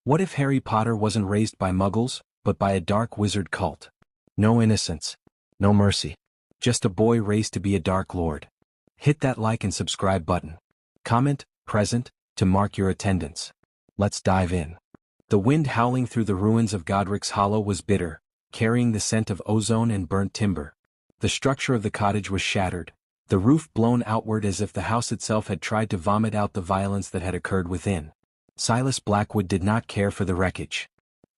What if Harry Potter wasn't raised by Muggles, but by a dark wizard cult? No innocence. No mercy. Just a boy raised to be a Dark Lord. Hit that like and subscribe button. Comment, present, to mark your attendance. Let's dive in. The wind howling through the ruins of Godric's Hollow was bitter, carrying the scent of ozone and burnt timber. The structure of the cottage was shattered, the roof blown outward as if the house itself had tried to vomit out the violence that had occurred within. Silas Blackwood did not care for the wreckage.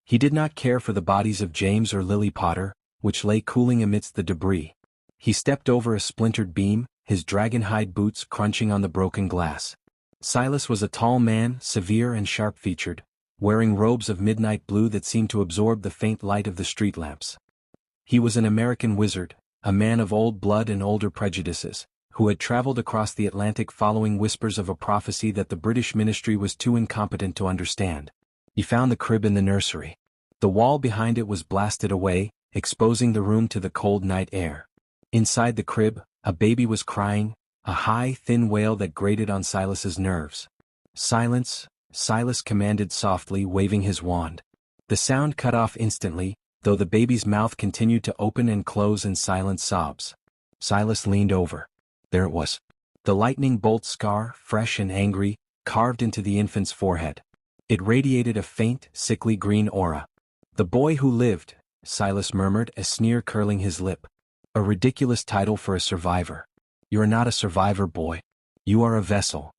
He did not care for the bodies of James or Lily Potter, which lay cooling amidst the debris. He stepped over a splintered beam, his dragon-hide boots crunching on the broken glass. Silas was a tall man, severe and sharp-featured, wearing robes of midnight blue that seemed to absorb the faint light of the street lamps. He was an American wizard, a man of old blood and older prejudices, who had traveled across the Atlantic following whispers of a prophecy that the British ministry was too incompetent to understand. He found the crib in the nursery. The wall behind it was blasted away, exposing the room to the cold night air. Inside the crib, a baby was crying, a high, thin wail that grated on Silas's nerves. "Silence," Silas commanded softly, waving his wand. The sound cut off instantly, though the baby's mouth continued to open and close in silent sobs. Silas leaned over. There it was. The lightning bolt scar, fresh and angry, carved into the infant's forehead. It radiated a faint, sickly green aura. "The boy who lived," Silas murmured, a sneer curling his lip. "A ridiculous title for a survivor. You are not a survivor, boy. You are a vessel."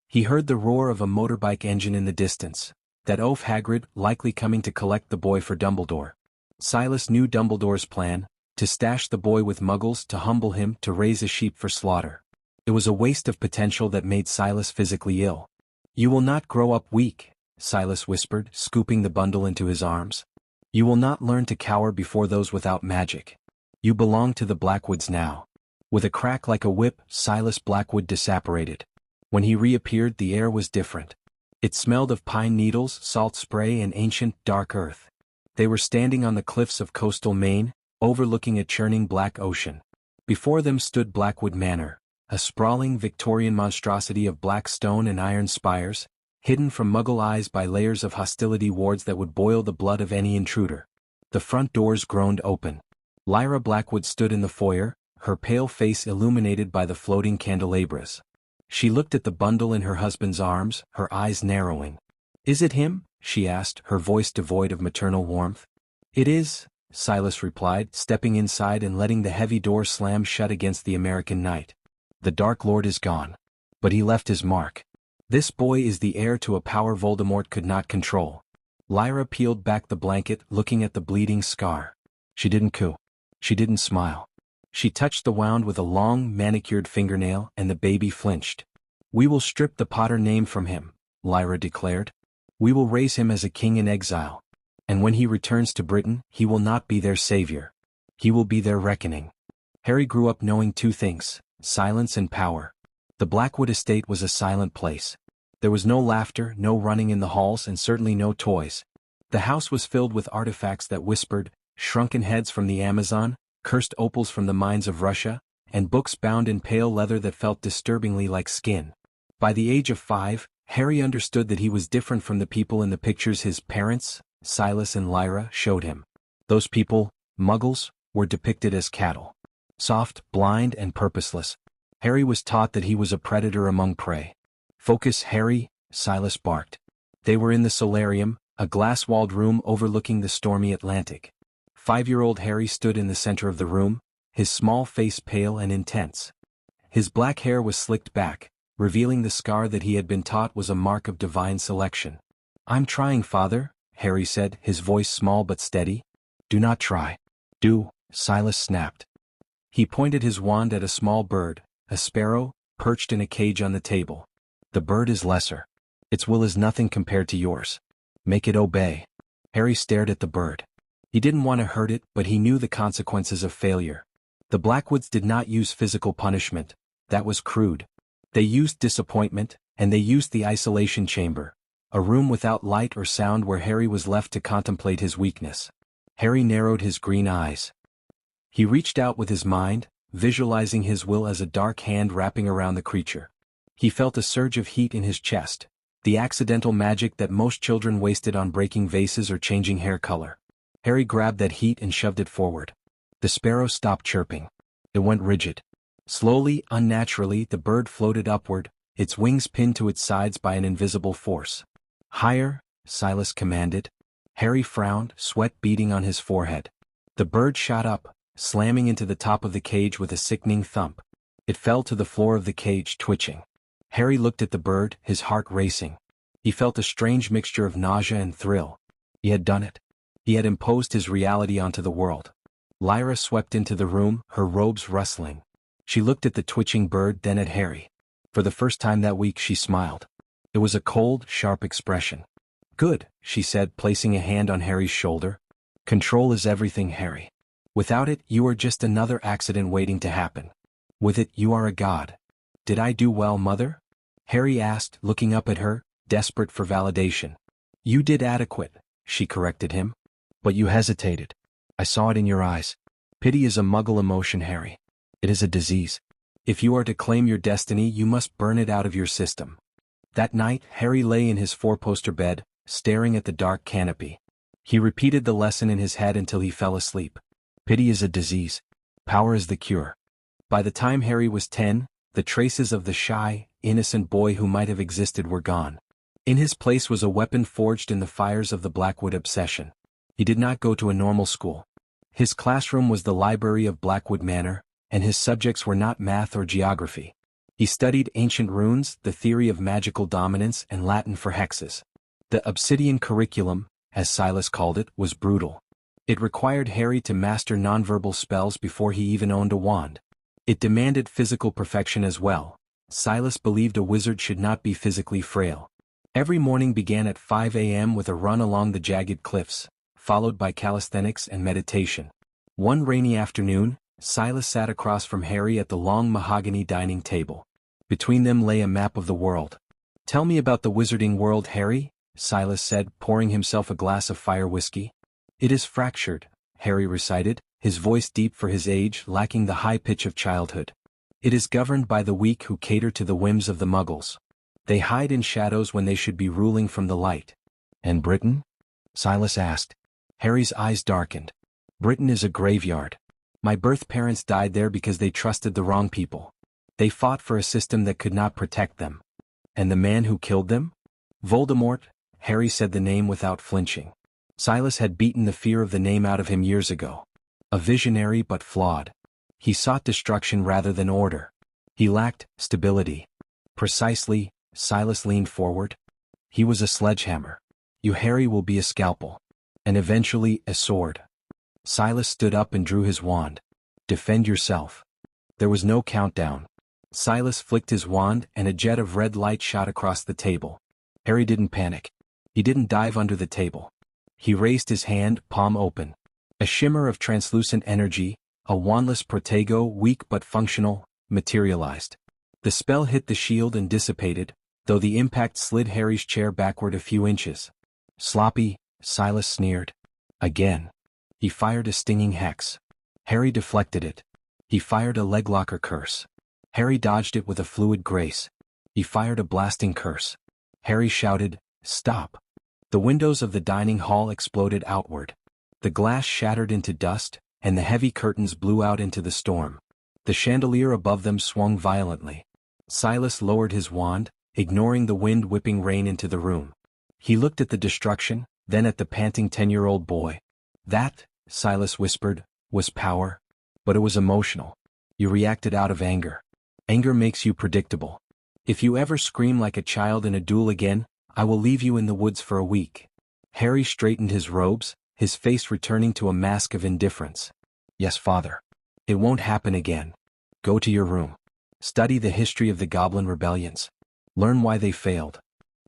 He heard the roar of a motorbike engine in the distance, that oaf Hagrid likely coming to collect the boy for Dumbledore. Silas knew Dumbledore's plan, to stash the boy with Muggles, to humble him, to raise a sheep for slaughter. It was a waste of potential that made Silas physically ill. "You will not grow up weak," Silas whispered, scooping the bundle into his arms. "You will not learn to cower before those without magic. You belong to the Blackwoods now." With a crack like a whip, Silas Blackwood disapparated. When he reappeared, the air was different. It smelled of pine needles, salt spray, and ancient, dark earth. They were standing on the cliffs of coastal Maine, overlooking a churning black ocean. Before them stood Blackwood Manor, a sprawling Victorian monstrosity of black stone and iron spires, hidden from Muggle eyes by layers of hostility wards that would boil the blood of any intruder. The front doors groaned open. Lyra Blackwood stood in the foyer, her pale face illuminated by the floating candelabras. She looked at the bundle in her husband's arms, her eyes narrowing. "Is it him?" she asked, her voice devoid of maternal warmth. "It is," Silas replied, stepping inside and letting the heavy door slam shut against the American night. "The Dark Lord is gone. But he left his mark. This boy is the heir to a power Voldemort could not control." Lyra peeled back the blanket, looking at the bleeding scar. She didn't coo. She didn't smile. She touched the wound with a long, manicured fingernail, and the baby flinched. "We will strip the Potter name from him," Lyra declared. "We will raise him as a king in exile. And when he returns to Britain, he will not be their savior. He will be their reckoning." Harry grew up knowing two things: silence and power. The Blackwood estate was a silent place. There was no laughter, no running in the halls, and certainly no toys. The house was filled with artifacts that whispered, shrunken heads from the Amazon, cursed opals from the mines of Russia, and books bound in pale leather that felt disturbingly like skin. By the age of 5, Harry understood that he was different from the people in the pictures his parents, Silas and Lyra, showed him. Those people, Muggles, were depicted as cattle. Soft, blind, and purposeless. Harry was taught that he was a predator among prey. "Focus, Harry," Silas barked. They were in the solarium, a glass-walled room overlooking the stormy Atlantic. 5-year-old Harry stood in the center of the room, his small face pale and intense. His black hair was slicked back, revealing the scar that he had been taught was a mark of divine selection. "I'm trying, Father," Harry said, his voice small but steady. "Do not try." "Do," Silas snapped. He pointed his wand at a small bird, a sparrow, perched in a cage on the table. "The bird is lesser. Its will is nothing compared to yours. Make it obey." Harry stared at the bird. He didn't want to hurt it, but he knew the consequences of failure. The Blackwoods did not use physical punishment. That was crude. They used disappointment, and they used the isolation chamber, a room without light or sound where Harry was left to contemplate his weakness. Harry narrowed his green eyes. He reached out with his mind, visualizing his will as a dark hand wrapping around the creature. He felt a surge of heat in his chest, The accidental magic that most children wasted on breaking vases or changing hair color. Harry grabbed that heat and shoved it forward. The sparrow stopped chirping. It went rigid. Slowly, unnaturally, the bird floated upward, its wings pinned to its sides by an invisible force. "Higher," Silas commanded. Harry frowned, sweat beading on his forehead. The bird shot up, slamming into the top of the cage with a sickening thump. It fell to the floor of the cage, twitching. Harry looked at the bird, his heart racing. He felt a strange mixture of nausea and thrill. He had done it. He had imposed his reality onto the world. Lyra swept into the room, her robes rustling. She looked at the twitching bird, then at Harry. For the first time that week she smiled. It was a cold, sharp expression. "Good," she said, placing a hand on Harry's shoulder. "Control is everything, Harry. Without it, you are just another accident waiting to happen. With it, you are a god." "Did I do well, Mother?" Harry asked, looking up at her, desperate for validation. "You did adequate," she corrected him. "But you hesitated. I saw it in your eyes. Pity is a Muggle emotion, Harry. It is a disease. If you are to claim your destiny, you must burn it out of your system." That night, Harry lay in his four-poster bed, staring at the dark canopy. He repeated the lesson in his head until he fell asleep. Pity is a disease. Power is the cure. By the time Harry was 10, the traces of the shy, innocent boy who might have existed were gone. In his place was a weapon forged in the fires of the Blackwood obsession. He did not go to a normal school. His classroom was the library of Blackwood Manor, and his subjects were not math or geography. He studied ancient runes, the theory of magical dominance, and Latin for hexes. The obsidian curriculum, as Silas called it, was brutal. It required Harry to master nonverbal spells before he even owned a wand. It demanded physical perfection as well. Silas believed a wizard should not be physically frail. Every morning began at 5 a.m. with a run along the jagged cliffs, followed by calisthenics and meditation. One rainy afternoon, Silas sat across from Harry at the long mahogany dining table. Between them lay a map of the world. "Tell me about the wizarding world, Harry," Silas said, pouring himself a glass of fire whiskey. "It is fractured," Harry recited, his voice deep for his age, lacking the high pitch of childhood. "It is governed by the weak who cater to the whims of the Muggles. They hide in shadows when they should be ruling from the light." "And Britain?" Silas asked. Harry's eyes darkened. "Britain is a graveyard. My birth parents died there because they trusted the wrong people. They fought for a system that could not protect them." "And the man who killed them?" "Voldemort," Harry said the name without flinching. Silas had beaten the fear of the name out of him years ago. A visionary but flawed. He sought destruction rather than order. He lacked stability. "Precisely," Silas leaned forward. "He was a sledgehammer. You, Harry, will be a scalpel. And eventually a sword." Silas stood up and drew his wand. "Defend yourself." There was no countdown. Silas flicked his wand and a jet of red light shot across the table. Harry didn't panic. He didn't dive under the table. He raised his hand, palm open. A shimmer of translucent energy, a wandless protego, weak but functional, materialized. The spell hit the shield and dissipated, though the impact slid Harry's chair backward a few inches. "Sloppy," Silas sneered. "Again." He fired a stinging hex. Harry deflected it. He fired a leglocker curse. Harry dodged it with a fluid grace. He fired a blasting curse. Harry shouted, "Stop." The windows of the dining hall exploded outward. The glass shattered into dust, and the heavy curtains blew out into the storm. The chandelier above them swung violently. Silas lowered his wand, ignoring the wind whipping rain into the room. He looked at the destruction, then at the panting 10-year-old boy. "That," Silas whispered, "was power. But it was emotional. You reacted out of anger. Anger makes you predictable. If you ever scream like a child in a duel again, I will leave you in the woods for a week." Harry straightened his robes, his face returning to a mask of indifference. "Yes, father. It won't happen again. Go to your room. Study the history of the Goblin rebellions. Learn why they failed."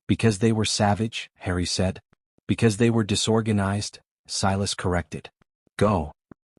"Because they were savage," Harry said. "Because they were disorganized," Silas corrected. "Go."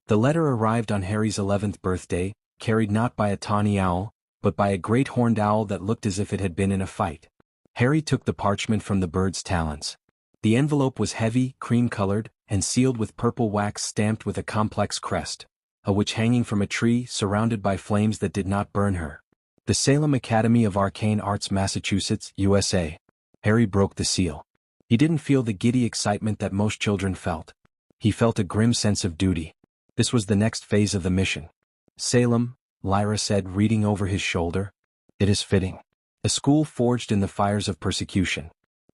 The letter arrived on Harry's 11th birthday, carried not by a tawny owl, but by a great horned owl that looked as if it had been in a fight. Harry took the parchment from the bird's talons. The envelope was heavy, cream-colored, and sealed with purple wax stamped with a complex crest, a witch hanging from a tree surrounded by flames that did not burn her. The Salem Academy of Arcane Arts, Massachusetts, USA. Harry broke the seal. He didn't feel the giddy excitement that most children felt. He felt a grim sense of duty. This was the next phase of the mission. Salem, Lyra said, reading over his shoulder. It is fitting. A school forged in the fires of persecution.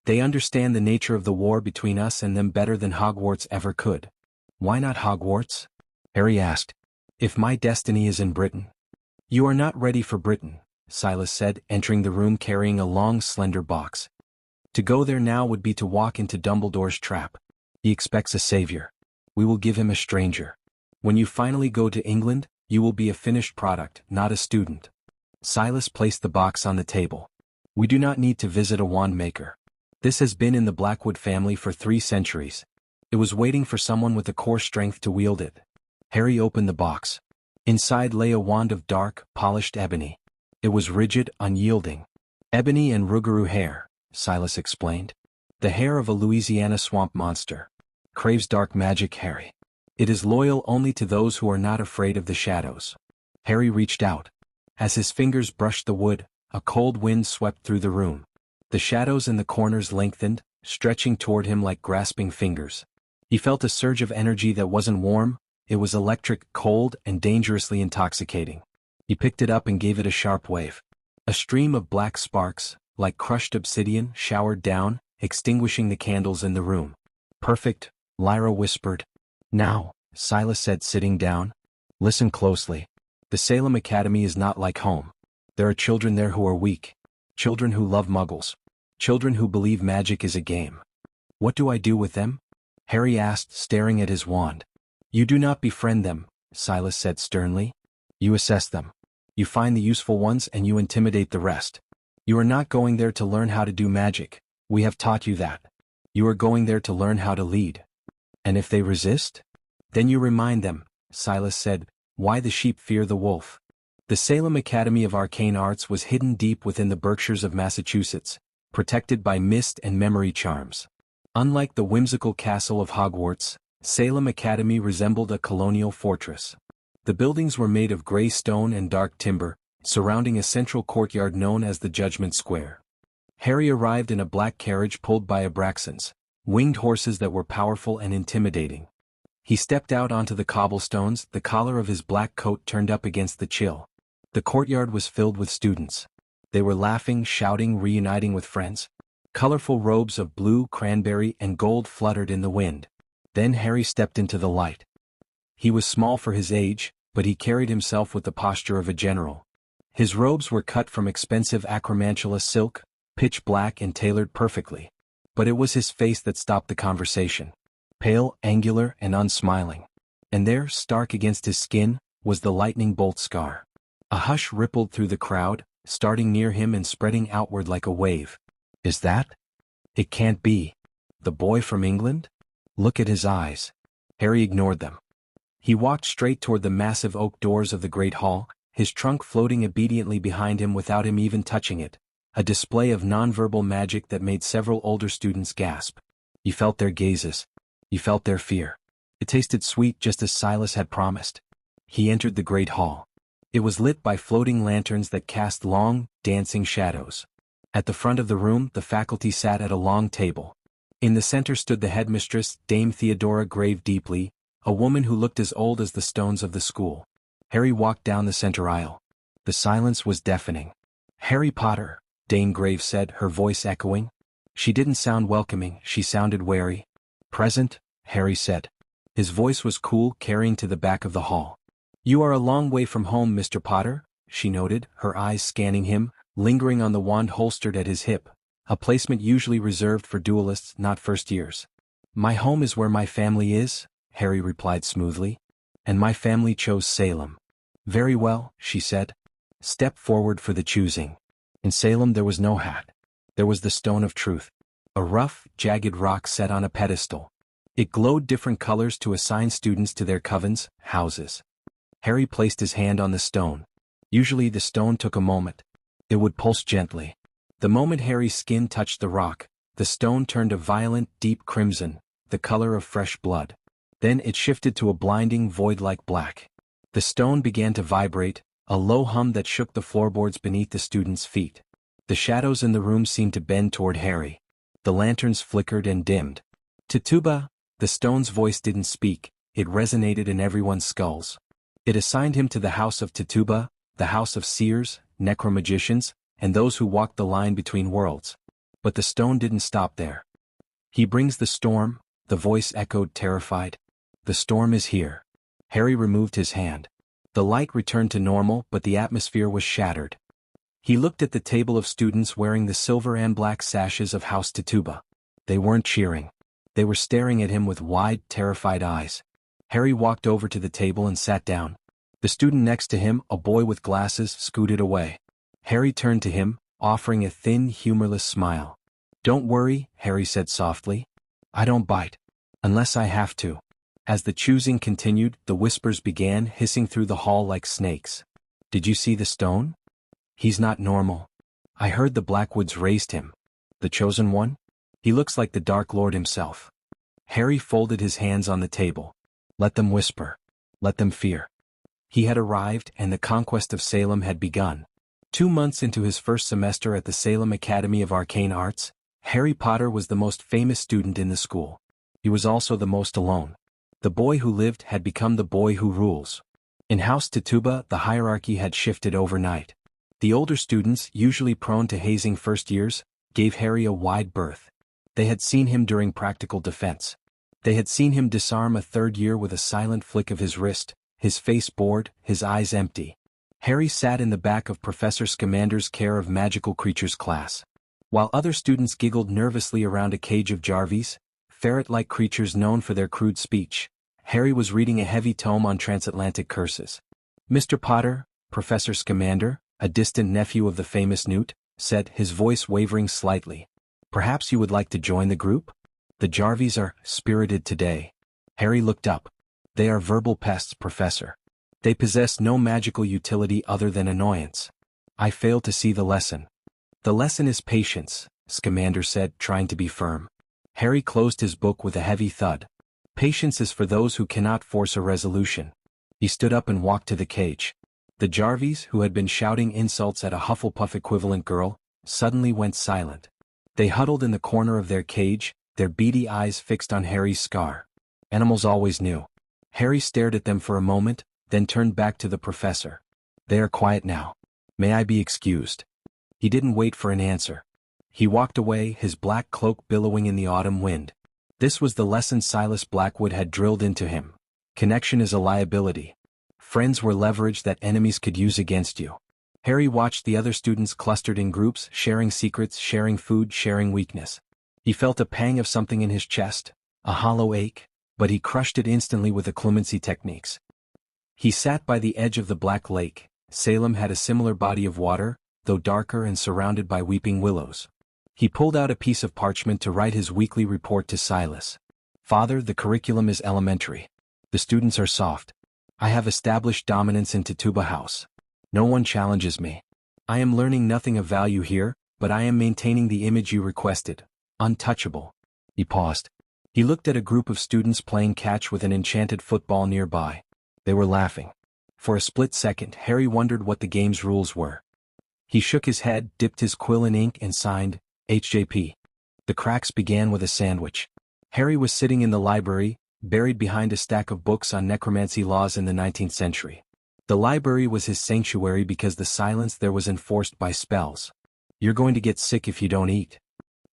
They understand the nature of the war between us and them better than Hogwarts ever could. Why not Hogwarts? Harry asked. If my destiny is in Britain. You are not ready for Britain, Silas said, entering the room carrying a long, slender box. To go there now would be to walk into Dumbledore's trap. He expects a savior. We will give him a stranger. When you finally go to England, you will be a finished product, not a student. Silas placed the box on the table. We do not need to visit a wand maker. This has been in the Blackwood family for 3 centuries. It was waiting for someone with the core strength to wield it. Harry opened the box. Inside lay a wand of dark, polished ebony. It was rigid, unyielding. Ebony and rougarou hair, Silas explained. The hair of a Louisiana swamp monster. Craves dark magic, Harry. It is loyal only to those who are not afraid of the shadows. Harry reached out. As his fingers brushed the wood, a cold wind swept through the room. The shadows in the corners lengthened, stretching toward him like grasping fingers. He felt a surge of energy that wasn't warm, it was electric, cold, and dangerously intoxicating. He picked it up and gave it a sharp wave. A stream of black sparks, like crushed obsidian, showered down, extinguishing the candles in the room. Perfect, Lyra whispered. Now, Silas said, sitting down. Listen closely. The Salem Academy is not like home. There are children there who are weak. Children who love Muggles. Children who believe magic is a game. What do I do with them? Harry asked, staring at his wand. You do not befriend them, Silas said sternly. You assess them. You find the useful ones and you intimidate the rest. You are not going there to learn how to do magic. We have taught you that. You are going there to learn how to lead. And if they resist? Then you remind them, Silas said, why the sheep fear the wolf. The Salem Academy of Arcane Arts was hidden deep within the Berkshires of Massachusetts, protected by mist and memory charms. Unlike the whimsical castle of Hogwarts, Salem Academy resembled a colonial fortress. The buildings were made of gray stone and dark timber, surrounding a central courtyard known as the Judgment Square. Harry arrived in a black carriage pulled by Abraxans, winged horses that were powerful and intimidating. He stepped out onto the cobblestones, the collar of his black coat turned up against the chill. The courtyard was filled with students. They were laughing, shouting, reuniting with friends. Colorful robes of blue, cranberry, and gold fluttered in the wind. Then Harry stepped into the light. He was small for his age, but he carried himself with the posture of a general. His robes were cut from expensive acromantula silk, pitch black and tailored perfectly. But it was his face that stopped the conversation. Pale, angular, and unsmiling. And there, stark against his skin, was the lightning bolt scar. A hush rippled through the crowd, starting near him and spreading outward like a wave. Is that? It can't be. The boy from England? Look at his eyes. Harry ignored them. He walked straight toward the massive oak doors of the great hall, his trunk floating obediently behind him without him even touching it, a display of nonverbal magic that made several older students gasp. He felt their gazes. He felt their fear. It tasted sweet just as Silas had promised. He entered the great hall. It was lit by floating lanterns that cast long, dancing shadows. At the front of the room, the faculty sat at a long table. In the center stood the headmistress, Dame Theodora Grave Deeply, a woman who looked as old as the stones of the school. Harry walked down the center aisle. The silence was deafening. Harry Potter, Dame Grave said, her voice echoing. She didn't sound welcoming, she sounded wary. Present, Harry said. His voice was cool, carrying to the back of the hall. You are a long way from home, Mr. Potter, she noted, her eyes scanning him, lingering on the wand holstered at his hip, a placement usually reserved for duelists, not first years. My home is where my family is, Harry replied smoothly. And my family chose Salem. Very well, she said. Step forward for the choosing. In Salem there was no hat. There was the Stone of Truth. A rough, jagged rock set on a pedestal. It glowed different colors to assign students to their covens, houses. Harry placed his hand on the stone. Usually the stone took a moment. It would pulse gently. The moment Harry's skin touched the rock, the stone turned a violent, deep crimson, the color of fresh blood. Then it shifted to a blinding, void-like black. The stone began to vibrate, a low hum that shook the floorboards beneath the students' feet. The shadows in the room seemed to bend toward Harry. The lanterns flickered and dimmed. Tituba, the stone's voice didn't speak, it resonated in everyone's skulls. It assigned him to the house of Tituba, the house of seers, necromagicians, and those who walked the line between worlds. But the stone didn't stop there. He brings the storm, the voice echoed terrified. The storm is here. Harry removed his hand. The light returned to normal, but the atmosphere was shattered. He looked at the table of students wearing the silver and black sashes of House Tituba. They weren't cheering. They were staring at him with wide, terrified eyes. Harry walked over to the table and sat down. The student next to him, a boy with glasses, scooted away. Harry turned to him, offering a thin, humorless smile. "Don't worry," Harry said softly. "I don't bite. Unless I have to." As the choosing continued, the whispers began hissing through the hall like snakes. "Did you see the stone? He's not normal. I heard the Blackwoods raised him. The chosen one? He looks like the Dark Lord himself." Harry folded his hands on the table. Let them whisper. Let them fear. He had arrived, and the conquest of Salem had begun. 2 months into his first semester at the Salem Academy of Arcane Arts, Harry Potter was the most famous student in the school. He was also the most alone. The boy who lived had become the boy who rules. In House Tituba, the hierarchy had shifted overnight. The older students, usually prone to hazing first years, gave Harry a wide berth. They had seen him during practical defense. They had seen him disarm a third year with a silent flick of his wrist, his face bored, his eyes empty. Harry sat in the back of Professor Scamander's Care of Magical Creatures class. While other students giggled nervously around a cage of Jarvies, ferret-like creatures known for their crude speech, Harry was reading a heavy tome on transatlantic curses. "Mr. Potter," Professor Scamander, a distant nephew of the famous Newt, said, his voice wavering slightly. "Perhaps you would like to join the group? The Jarvies are spirited today." Harry looked up. "They are verbal pests, Professor. They possess no magical utility other than annoyance." "I fail to see the lesson." "The lesson is patience," Scamander said, trying to be firm. Harry closed his book with a heavy thud. "Patience is for those who cannot force a resolution." He stood up and walked to the cage. The Jarvies, who had been shouting insults at a Hufflepuff-equivalent girl, suddenly went silent. They huddled in the corner of their cage, their beady eyes fixed on Harry's scar. Animals always knew. Harry stared at them for a moment, then turned back to the professor. "They are quiet now. May I be excused?" He didn't wait for an answer. He walked away, his black cloak billowing in the autumn wind. This was the lesson Silas Blackwood had drilled into him. Connection is a liability. Friends were leverage that enemies could use against you. Harry watched the other students clustered in groups, sharing secrets, sharing food, sharing weakness. He felt a pang of something in his chest, a hollow ache, but he crushed it instantly with the clemency techniques. He sat by the edge of the Black Lake. Salem had a similar body of water, though darker and surrounded by weeping willows. He pulled out a piece of parchment to write his weekly report to Silas. "Father, the curriculum is elementary. The students are soft. I have established dominance in Tituba House. No one challenges me. I am learning nothing of value here, but I am maintaining the image you requested. Untouchable." He paused. He looked at a group of students playing catch with an enchanted football nearby. They were laughing. For a split second, Harry wondered what the game's rules were. He shook his head, dipped his quill in ink, and signed, "HJP." The cracks began with a sandwich. Harry was sitting in the library, buried behind a stack of books on necromancy laws in the 19th century. The library was his sanctuary because the silence there was enforced by spells. "You're going to get sick if you don't eat."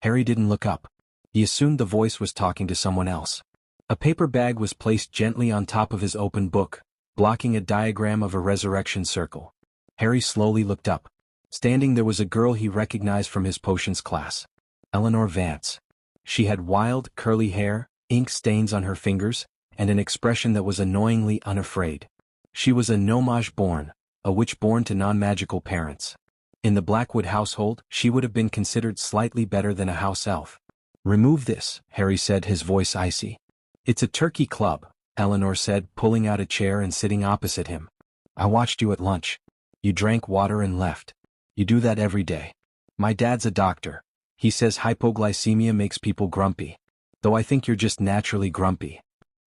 Harry didn't look up. He assumed the voice was talking to someone else. A paper bag was placed gently on top of his open book, blocking a diagram of a resurrection circle. Harry slowly looked up. Standing there was a girl he recognized from his potions class. Eleanor Vance. She had wild, curly hair, ink stains on her fingers, and an expression that was annoyingly unafraid. She was a nomage born, a witch born to non-magical parents. In the Blackwood household, she would have been considered slightly better than a house elf. "Remove this," Harry said, his voice icy. "It's a turkey club," Eleanor said, pulling out a chair and sitting opposite him. "I watched you at lunch. You drank water and left. You do that every day. My dad's a doctor. He says hypoglycemia makes people grumpy. Though I think you're just naturally grumpy."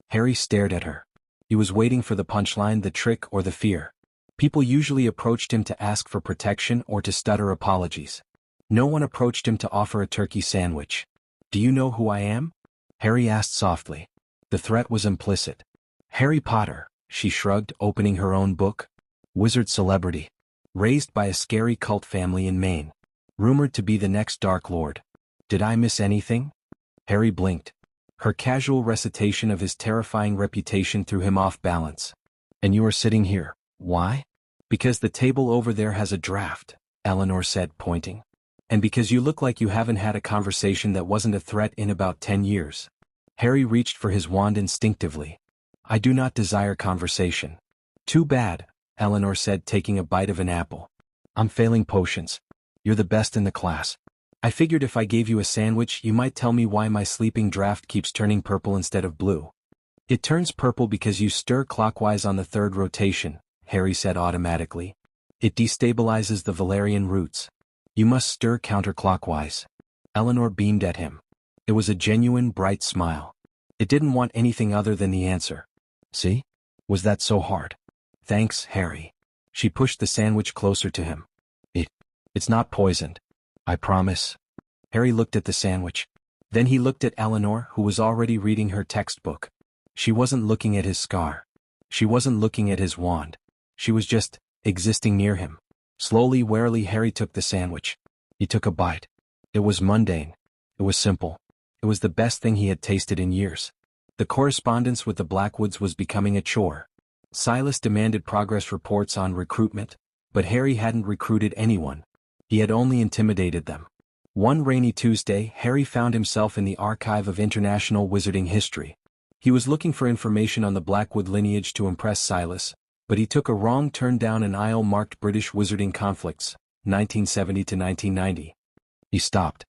Harry stared at her. He was waiting for the punchline, the trick, or the fear. People usually approached him to ask for protection or to stutter apologies. No one approached him to offer a turkey sandwich. "Do you know who I am?" Harry asked softly. The threat was implicit. "Harry Potter," she shrugged, opening her own book. "Wizard celebrity. Raised by a scary cult family in Maine. Rumored to be the next Dark Lord. Did I miss anything?" Harry blinked. Her casual recitation of his terrifying reputation threw him off balance. "And you are sitting here. Why?" "Because the table over there has a draft," Eleanor said, pointing. "And because you look like you haven't had a conversation that wasn't a threat in about 10 years. Harry reached for his wand instinctively. "I do not desire conversation." "Too bad," Eleanor said, taking a bite of an apple. "I'm failing potions. You're the best in the class. I figured if I gave you a sandwich you might tell me why my sleeping draft keeps turning purple instead of blue." "It turns purple because you stir clockwise on the third rotation," Harry said automatically. "It destabilizes the valerian roots. You must stir counterclockwise." Eleanor beamed at him. It was a genuine, bright smile. It didn't want anything other than the answer. "See? Was that so hard?" "Thanks, Harry." She pushed the sandwich closer to him. It's not poisoned. I promise." Harry looked at the sandwich. Then he looked at Eleanor, who was already reading her textbook. She wasn't looking at his scar. She wasn't looking at his wand. She was just existing near him. Slowly, warily, Harry took the sandwich. He took a bite. It was mundane. It was simple. It was the best thing he had tasted in years. The correspondence with the Blackwoods was becoming a chore. Silas demanded progress reports on recruitment, but Harry hadn't recruited anyone. He had only intimidated them. One rainy Tuesday, Harry found himself in the archive of international wizarding history. He was looking for information on the Blackwood lineage to impress Silas, but he took a wrong turn down an aisle marked British Wizarding Conflicts, 1970 to 1990. He stopped.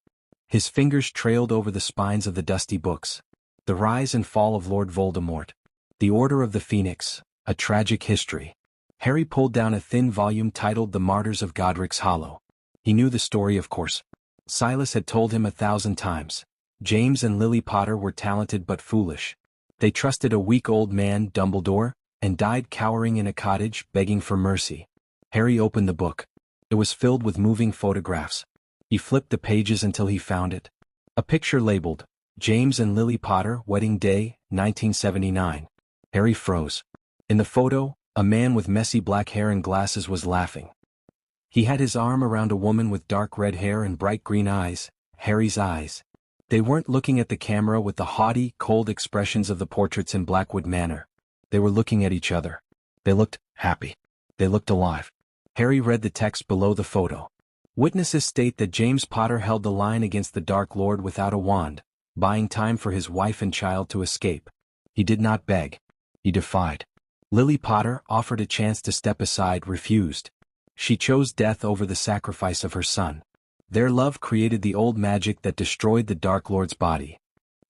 His fingers trailed over the spines of the dusty books. The Rise and Fall of Lord Voldemort. The Order of the Phoenix, A Tragic History. Harry pulled down a thin volume titled The Martyrs of Godric's Hollow. He knew the story, of course. Silas had told him 1,000 times. James and Lily Potter were talented but foolish. They trusted a weak old man, Dumbledore, and died cowering in a cottage, begging for mercy. Harry opened the book. It was filled with moving photographs. He flipped the pages until he found it. A picture labeled, James and Lily Potter, Wedding Day, 1979. Harry froze. In the photo, a man with messy black hair and glasses was laughing. He had his arm around a woman with dark red hair and bright green eyes, Harry's eyes. They weren't looking at the camera with the haughty, cold expressions of the portraits in Blackwood Manor. They were looking at each other. They looked happy. They looked alive. Harry read the text below the photo. Witnesses state that James Potter held the line against the Dark Lord without a wand, buying time for his wife and child to escape. He did not beg. He defied. Lily Potter, offered a chance to step aside, refused. She chose death over the sacrifice of her son. Their love created the old magic that destroyed the Dark Lord's body.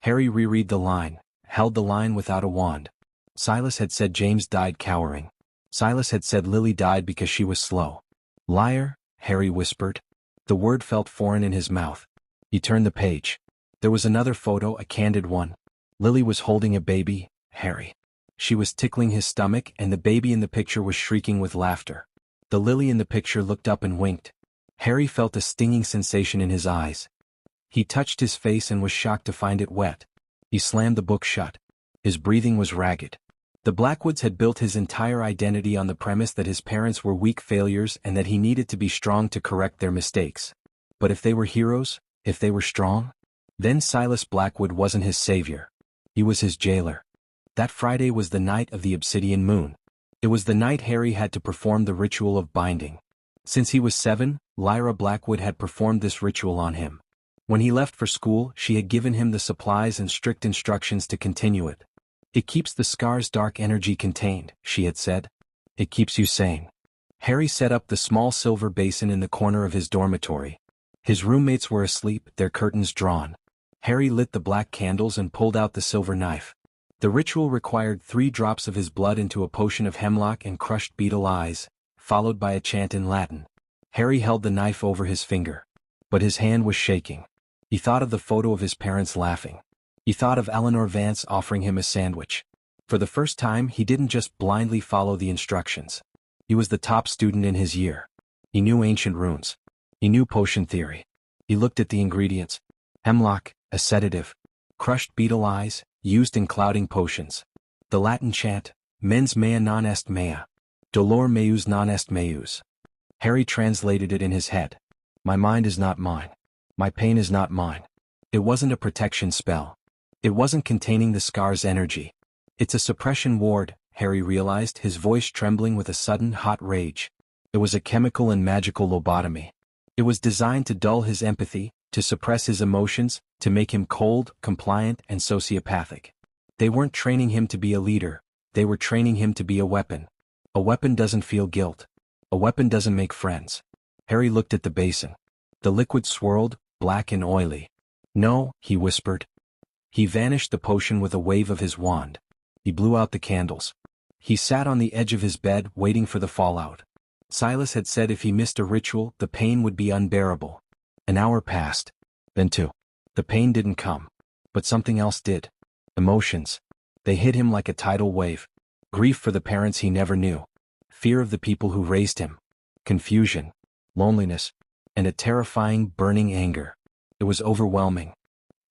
Harry reread the line, held the line without a wand. Silas had said James died cowering. Silas had said Lily died because she was slow. Liar, Harry whispered. The word felt foreign in his mouth. He turned the page. There was another photo, a candid one. Lily was holding a baby, Harry. She was tickling his stomach, and the baby in the picture was shrieking with laughter. The Lily in the picture looked up and winked. Harry felt a stinging sensation in his eyes. He touched his face and was shocked to find it wet. He slammed the book shut. His breathing was ragged. The Blackwoods had built his entire identity on the premise that his parents were weak failures and that he needed to be strong to correct their mistakes. But if they were heroes, if they were strong, then Silas Blackwood wasn't his savior. He was his jailer. That Friday was the night of the Obsidian Moon. It was the night Harry had to perform the ritual of binding. Since he was 7, Lyra Blackwood had performed this ritual on him. When he left for school, she had given him the supplies and strict instructions to continue it. It keeps the scar's dark energy contained, she had said. It keeps you sane. Harry set up the small silver basin in the corner of his dormitory. His roommates were asleep, their curtains drawn. Harry lit the black candles and pulled out the silver knife. The ritual required 3 drops of his blood into a potion of hemlock and crushed beetle eyes, followed by a chant in Latin. Harry held the knife over his finger. But his hand was shaking. He thought of the photo of his parents laughing. He thought of Eleanor Vance offering him a sandwich. For the first time, he didn't just blindly follow the instructions. He was the top student in his year. He knew ancient runes. He knew potion theory. He looked at the ingredients. Hemlock, a sedative. Crushed beetle eyes, used in clouding potions. The Latin chant, mens mea non est mea. Dolor meus non est meus. Harry translated it in his head. My mind is not mine. My pain is not mine. It wasn't a protection spell. It wasn't containing the scar's energy. It's a suppression ward, Harry realized, his voice trembling with a sudden hot rage. It was a chemical and magical lobotomy. It was designed to dull his empathy, to suppress his emotions, to make him cold, compliant, and sociopathic. They weren't training him to be a leader, they were training him to be a weapon. A weapon doesn't feel guilt. A weapon doesn't make friends. Harry looked at the basin. The liquid swirled, black and oily. No, he whispered. He vanished the potion with a wave of his wand. He blew out the candles. He sat on the edge of his bed waiting for the fallout. Silas had said if he missed a ritual, the pain would be unbearable. An hour passed. Then two. The pain didn't come. But something else did. Emotions. They hit him like a tidal wave. Grief for the parents he never knew. Fear of the people who raised him. Confusion. Loneliness. And a terrifying, burning anger. It was overwhelming.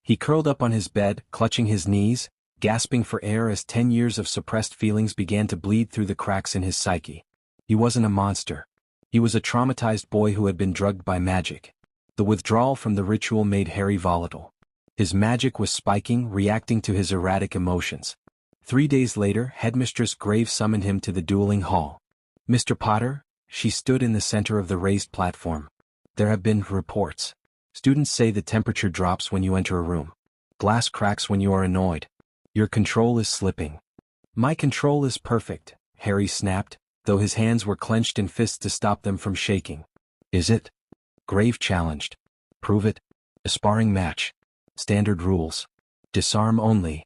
He curled up on his bed, clutching his knees, gasping for air as 10 years of suppressed feelings began to bleed through the cracks in his psyche. He wasn't a monster. He was a traumatized boy who had been drugged by magic. The withdrawal from the ritual made Harry volatile. His magic was spiking, reacting to his erratic emotions. 3 days later, Headmistress Graves summoned him to the dueling hall. Mr. Potter, she stood in the center of the raised platform. There have been reports. Students say the temperature drops when you enter a room. Glass cracks when you are annoyed. Your control is slipping. My control is perfect, Harry snapped, though his hands were clenched in fists to stop them from shaking. Is it? Grave challenged. Prove it. A sparring match. Standard rules. Disarm only.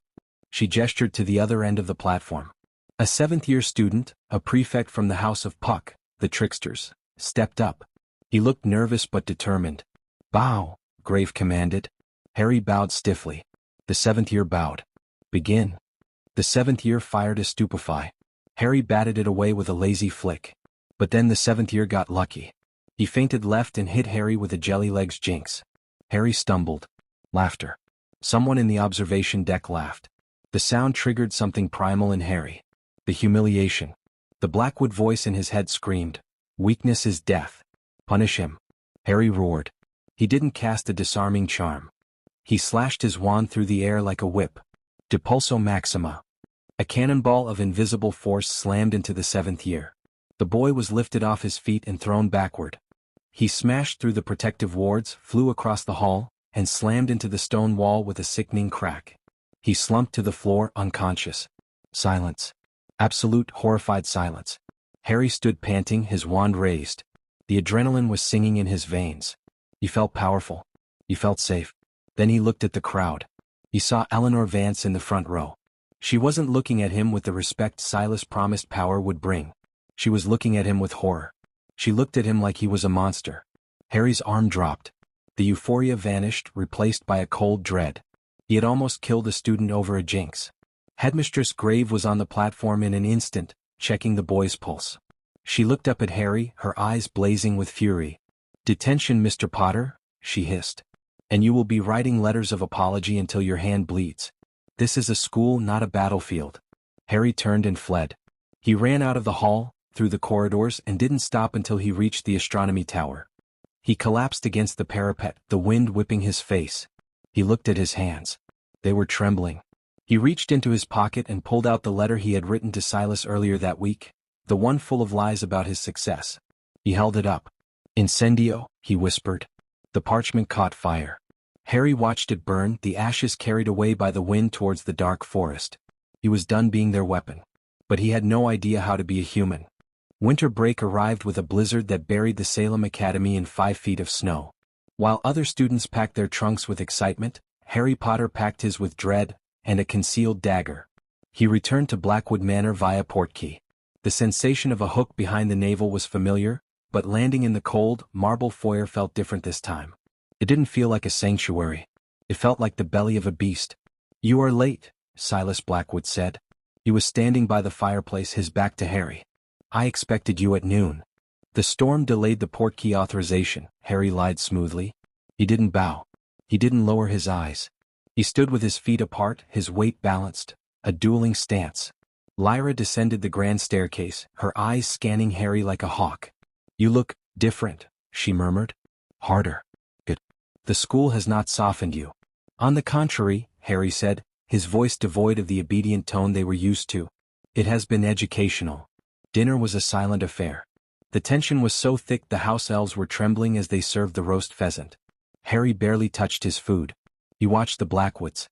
She gestured to the other end of the platform. A 7th-year student, a prefect from the House of Puck, the Tricksters, stepped up. He looked nervous but determined. Bow, Grave commanded. Harry bowed stiffly. The 7th year bowed. Begin. The 7th year fired a stupefy. Harry batted it away with a lazy flick. But then the 7th year got lucky. He feinted left and hit Harry with a jelly legs jinx. Harry stumbled. Laughter. Someone in the observation deck laughed. The sound triggered something primal in Harry. The humiliation. The Blackwood voice in his head screamed. Weakness is death. Punish him. Harry roared. He didn't cast a disarming charm. He slashed his wand through the air like a whip. Depulso Maxima. A cannonball of invisible force slammed into the 7th year. The boy was lifted off his feet and thrown backward. He smashed through the protective wards, flew across the hall, and slammed into the stone wall with a sickening crack. He slumped to the floor, unconscious. Silence. Absolute, horrified silence. Harry stood panting, his wand raised. The adrenaline was singing in his veins. He felt powerful. He felt safe. Then he looked at the crowd. He saw Eleanor Vance in the front row. She wasn't looking at him with the respect Silas promised power would bring. She was looking at him with horror. She looked at him like he was a monster. Harry's arm dropped. The euphoria vanished, replaced by a cold dread. He had almost killed a student over a jinx. Headmistress Grave was on the platform in an instant, checking the boy's pulse. She looked up at Harry, her eyes blazing with fury. Detention, Mr. Potter, she hissed. And you will be writing letters of apology until your hand bleeds. This is a school, not a battlefield. Harry turned and fled. He ran out of the hall, through the corridors, and didn't stop until he reached the astronomy tower. He collapsed against the parapet, the wind whipping his face. He looked at his hands. They were trembling. He reached into his pocket and pulled out the letter he had written to Silas earlier that week, the one full of lies about his success. He held it up. Incendio, he whispered. The parchment caught fire. Harry watched it burn, the ashes carried away by the wind towards the dark forest. He was done being their weapon. But he had no idea how to be a human. Winter break arrived with a blizzard that buried the Salem Academy in 5 feet of snow. While other students packed their trunks with excitement, Harry Potter packed his with dread, and a concealed dagger. He returned to Blackwood Manor via Portkey. The sensation of a hook behind the navel was familiar, but landing in the cold, marble foyer felt different this time. It didn't feel like a sanctuary. It felt like the belly of a beast. You are late, Silas Blackwood said. He was standing by the fireplace, his back to Harry. I expected you at noon. The storm delayed the Portkey authorization, Harry lied smoothly. He didn't bow. He didn't lower his eyes. He stood with his feet apart, his weight balanced, a dueling stance. Lyra descended the grand staircase, her eyes scanning Harry like a hawk. "You look different," she murmured. "Harder. Good. The school has not softened you." "On the contrary," Harry said, his voice devoid of the obedient tone they were used to. "It has been educational." Dinner was a silent affair. The tension was so thick the house elves were trembling as they served the roast pheasant. Harry barely touched his food. He watched the Blackwoods.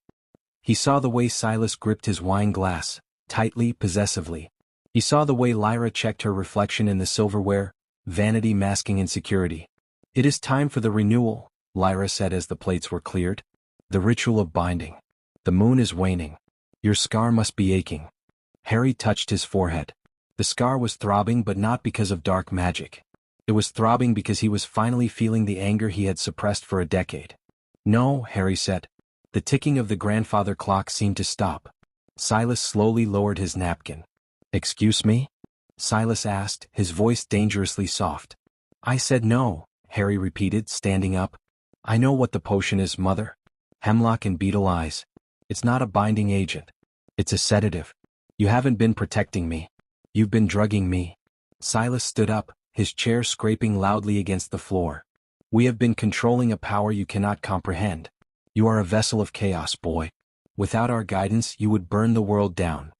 He saw the way Silas gripped his wine glass, tightly, possessively. He saw the way Lyra checked her reflection in the silverware, vanity masking insecurity. "It is time for the renewal," Lyra said as the plates were cleared. "The ritual of binding. The moon is waning. Your scar must be aching." Harry touched his forehead. The scar was throbbing, but not because of dark magic. It was throbbing because he was finally feeling the anger he had suppressed for a decade. "No," Harry said. The ticking of the grandfather clock seemed to stop. Silas slowly lowered his napkin. "Excuse me?" Silas asked, his voice dangerously soft. "I said no," Harry repeated, standing up. "I know what the potion is, Mother. Hemlock and beetle eyes. It's not a binding agent. It's a sedative. You haven't been protecting me. You've been drugging me." Silas stood up, his chair scraping loudly against the floor. "We have been controlling a power you cannot comprehend. You are a vessel of chaos, boy. Without our guidance, you would burn the world down."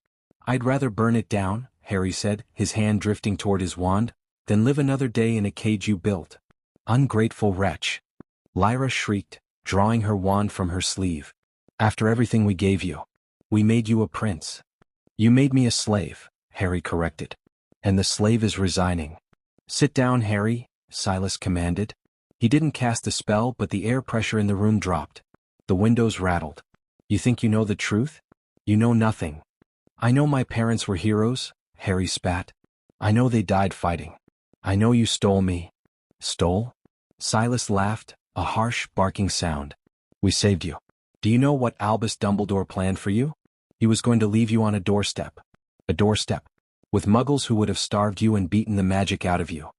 "I'd rather burn it down," Harry said, his hand drifting toward his wand, "than live another day in a cage you built." "Ungrateful wretch!" Lyra shrieked, drawing her wand from her sleeve. "After everything we gave you. We made you a prince." "You made me a slave," Harry corrected. "And the slave is resigning." "Sit down, Harry," Silas commanded. He didn't cast a spell, but the air pressure in the room dropped. The windows rattled. "You think you know the truth? You know nothing." "I know my parents were heroes," Harry spat. "I know they died fighting. I know you stole me." "Stole?" Silas laughed, a harsh, barking sound. "We saved you. Do you know what Albus Dumbledore planned for you? He was going to leave you on a doorstep. A doorstep. With Muggles who would have starved you and beaten the magic out of you.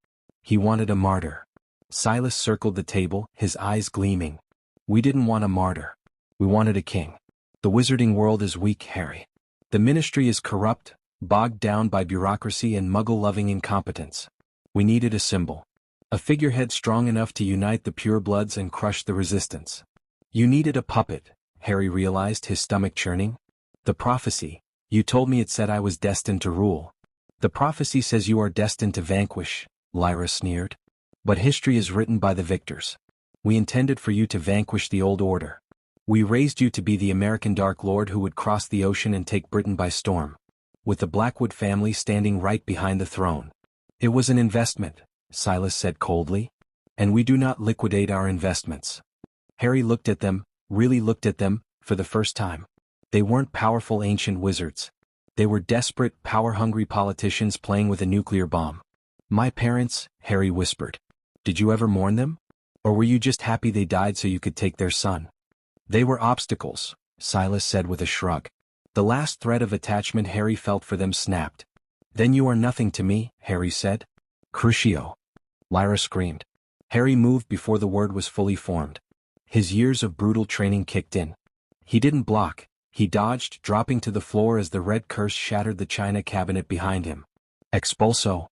He wanted a martyr." Silas circled the table, his eyes gleaming. "We didn't want a martyr. We wanted a king. The wizarding world is weak, Harry. The ministry is corrupt, bogged down by bureaucracy and Muggle-loving incompetence. We needed a symbol. A figurehead strong enough to unite the purebloods and crush the resistance." "You needed a puppet," Harry realized, his stomach churning. "The prophecy. You told me it said I was destined to rule." "The prophecy says you are destined to vanquish," Lyra sneered. "But history is written by the victors. We intended for you to vanquish the old order. We raised you to be the American Dark Lord who would cross the ocean and take Britain by storm. With the Blackwood family standing right behind the throne. It was an investment," Silas said coldly. "And we do not liquidate our investments." Harry looked at them, really looked at them, for the first time. They weren't powerful ancient wizards. They were desperate, power-hungry politicians playing with a nuclear bomb. "My parents," Harry whispered. "Did you ever mourn them? Or were you just happy they died so you could take their son?" "They were obstacles," Silas said with a shrug. The last thread of attachment Harry felt for them snapped. "Then you are nothing to me," Harry said. "Crucio!" Lyra screamed. Harry moved before the word was fully formed. His years of brutal training kicked in. He didn't block. He dodged, dropping to the floor as the red curse shattered the china cabinet behind him. "Expulso!"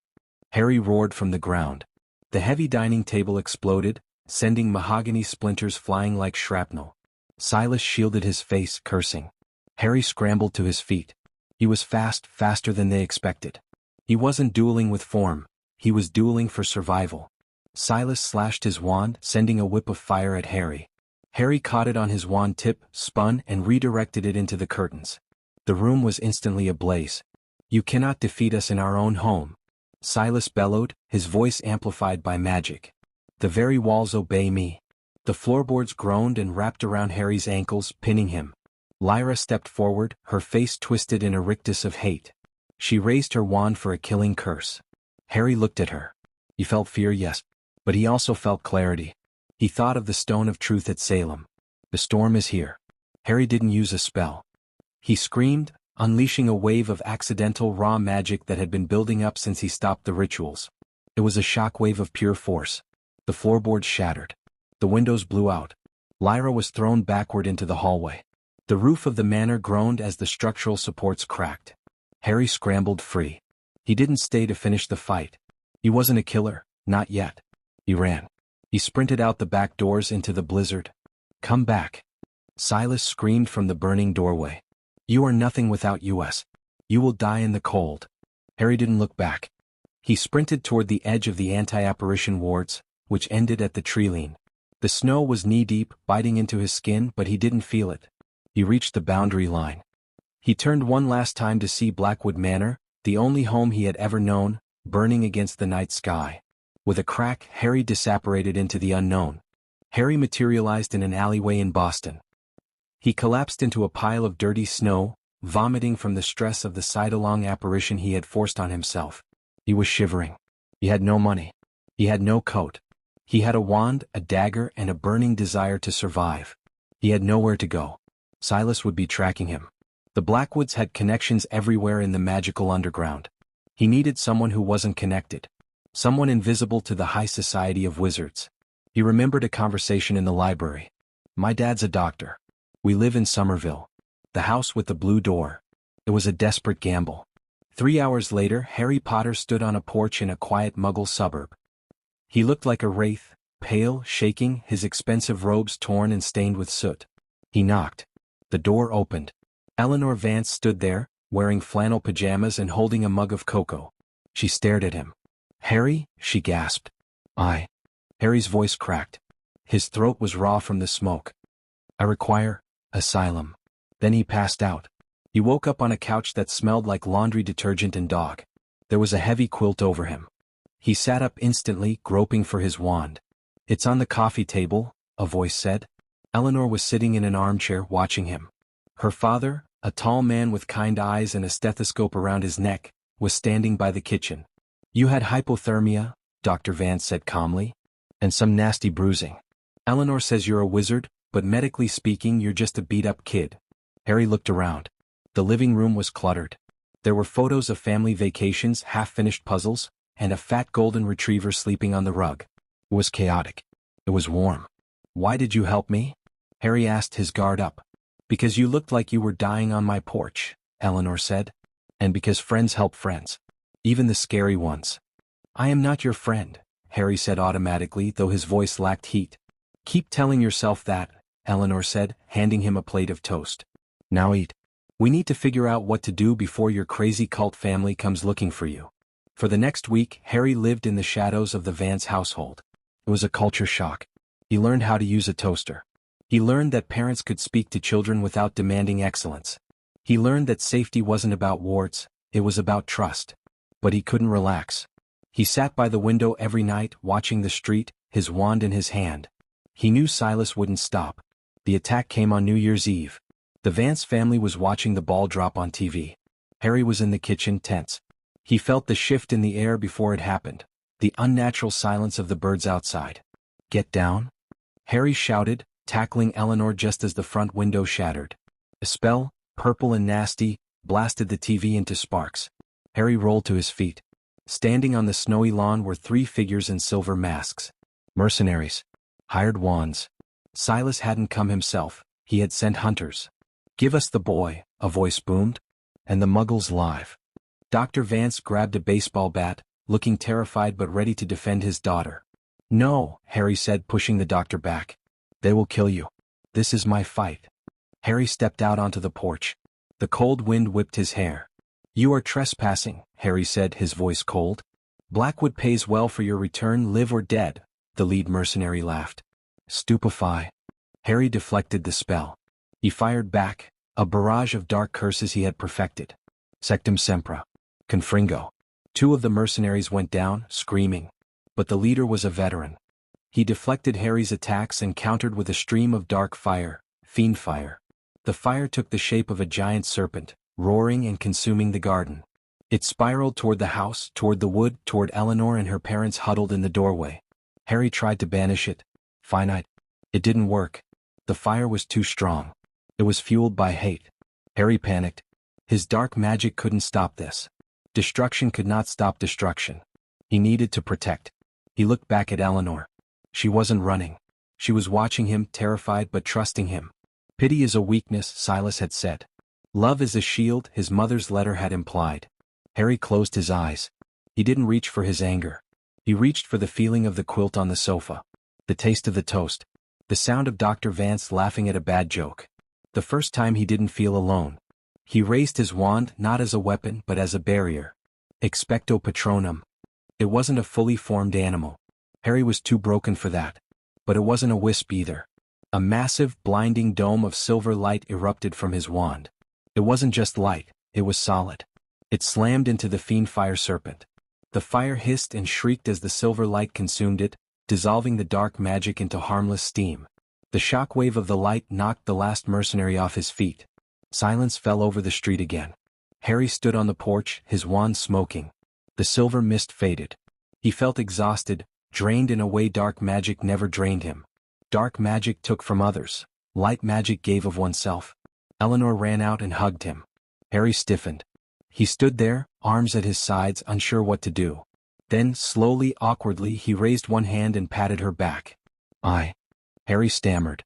Harry roared from the ground. The heavy dining table exploded, sending mahogany splinters flying like shrapnel. Silas shielded his face, cursing. Harry scrambled to his feet. He was fast, faster than they expected. He wasn't dueling with form. He was dueling for survival. Silas slashed his wand, sending a whip of fire at Harry. Harry caught it on his wand tip, spun, and redirected it into the curtains. The room was instantly ablaze. "You cannot defeat us in our own home," Silas bellowed, his voice amplified by magic. "The very walls obey me." The floorboards groaned and wrapped around Harry's ankles, pinning him. Lyra stepped forward, her face twisted in a rictus of hate. She raised her wand for a killing curse. Harry looked at her. He felt fear, yes, but he also felt clarity. He thought of the stone of truth at Salem. The storm is here. Harry didn't use a spell. He screamed, unleashing a wave of accidental raw magic that had been building up since he stopped the rituals. It was a shock wave of pure force. The floorboards shattered. The windows blew out. Lyra was thrown backward into the hallway. The roof of the manor groaned as the structural supports cracked. Harry scrambled free. He didn't stay to finish the fight. He wasn't a killer, not yet. He ran. He sprinted out the back doors into the blizzard. "Come back!" Silas screamed from the burning doorway. "You are nothing without us. You will die in the cold." Harry didn't look back. He sprinted toward the edge of the anti-apparition wards, which ended at the tree-line. The snow was knee-deep, biting into his skin, but he didn't feel it. He reached the boundary line. He turned one last time to see Blackwood Manor, the only home he had ever known, burning against the night sky. With a crack, Harry disapparated into the unknown. Harry materialized in an alleyway in Boston. He collapsed into a pile of dirty snow, vomiting from the stress of the side-along apparition he had forced on himself. He was shivering. He had no money. He had no coat. He had a wand, a dagger, and a burning desire to survive. He had nowhere to go. Silas would be tracking him. The Blackwoods had connections everywhere in the magical underground. He needed someone who wasn't connected. Someone invisible to the high society of wizards. He remembered a conversation in the library. "My dad's a doctor. We live in Somerville. The house with the blue door." It was a desperate gamble. 3 hours later, Harry Potter stood on a porch in a quiet Muggle suburb. He looked like a wraith, pale, shaking, his expensive robes torn and stained with soot. He knocked. The door opened. Eleanor Vance stood there, wearing flannel pajamas and holding a mug of cocoa. She stared at him. "Harry?" she gasped. "I." Harry's voice cracked. His throat was raw from the smoke. "I require asylum." Then he passed out. He woke up on a couch that smelled like laundry detergent and dog. There was a heavy quilt over him. He sat up instantly, groping for his wand. "It's on the coffee table," a voice said. Eleanor was sitting in an armchair watching him. Her father, a tall man with kind eyes and a stethoscope around his neck, was standing by the kitchen. "You had hypothermia," Dr. Vance said calmly, "and some nasty bruising. Eleanor says you're a wizard, but medically speaking you're just a beat-up kid." Harry looked around. The living room was cluttered. There were photos of family vacations, half-finished puzzles, and a fat golden retriever sleeping on the rug. It was chaotic. It was warm. "Why did you help me?" Harry asked, his guard up. "Because you looked like you were dying on my porch," Eleanor said. "And because friends help friends. Even the scary ones." "I am not your friend," Harry said automatically, though his voice lacked heat. "Keep telling yourself that," Eleanor said, handing him a plate of toast. "Now eat. We need to figure out what to do before your crazy cult family comes looking for you." For the next week, Harry lived in the shadows of the Vance household. It was a culture shock. He learned how to use a toaster. He learned that parents could speak to children without demanding excellence. He learned that safety wasn't about warts, it was about trust. But he couldn't relax. He sat by the window every night, watching the street, his wand in his hand. He knew Silas wouldn't stop. The attack came on New Year's Eve. The Vance family was watching the ball drop on TV. Harry was in the kitchen, tense. He felt the shift in the air before it happened, the unnatural silence of the birds outside. "Get down!" Harry shouted, tackling Eleanor just as the front window shattered. A spell, purple and nasty, blasted the TV into sparks. Harry rolled to his feet. Standing on the snowy lawn were 3 figures in silver masks. Mercenaries. Hired wands. Silas hadn't come himself, he had sent hunters. "Give us the boy," a voice boomed. "And the Muggles live." Dr. Vance grabbed a baseball bat, looking terrified but ready to defend his daughter. "No," Harry said, pushing the doctor back. "They will kill you. This is my fight." Harry stepped out onto the porch. The cold wind whipped his hair. "You are trespassing," Harry said, his voice cold. "Blackwood pays well for your return, live or dead," the lead mercenary laughed. "Stupefy." Harry deflected the spell. He fired back, a barrage of dark curses he had perfected. Sectum Sempra. Confringo. 2 of the mercenaries went down, screaming. But the leader was a veteran. He deflected Harry's attacks and countered with a stream of dark fire, fiend fire. The fire took the shape of a giant serpent, roaring and consuming the garden. It spiraled toward the house, toward the wood, toward Eleanor and her parents huddled in the doorway. Harry tried to banish it. Finite. It didn't work. The fire was too strong. It was fueled by hate. Harry panicked. His dark magic couldn't stop this. Destruction could not stop destruction. He needed to protect. He looked back at Eleanor. She wasn't running. She was watching him, terrified but trusting him. Pity is a weakness, Silas had said. Love is a shield, his mother's letter had implied. Harry closed his eyes. He didn't reach for his anger. He reached for the feeling of the quilt on the sofa. The taste of the toast. The sound of Dr. Vance laughing at a bad joke. The first time he didn't feel alone. He raised his wand not as a weapon but as a barrier. Expecto Patronum. It wasn't a fully formed animal. Harry was too broken for that. But it wasn't a wisp either. A massive, blinding dome of silver light erupted from his wand. It wasn't just light, it was solid. It slammed into the fiend fire serpent. The fire hissed and shrieked as the silver light consumed it, dissolving the dark magic into harmless steam. The shockwave of the light knocked the last mercenary off his feet. Silence fell over the street again. Harry stood on the porch, his wand smoking. The silver mist faded. He felt exhausted, drained in a way dark magic never drained him. Dark magic took from others. Light magic gave of oneself. Eleanor ran out and hugged him. Harry stiffened. He stood there, arms at his sides, unsure what to do. Then, slowly, awkwardly, he raised one hand and patted her back. Harry stammered.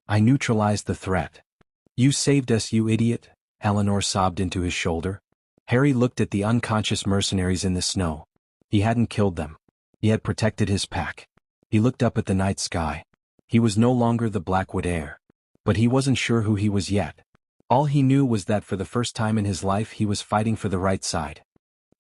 I neutralized the threat. You saved us, you idiot, Eleanor sobbed into his shoulder. Harry looked at the unconscious mercenaries in the snow. He hadn't killed them. He had protected his pack. He looked up at the night sky. He was no longer the Blackwood heir. But he wasn't sure who he was yet. All he knew was that for the first time in his life he was fighting for the right side.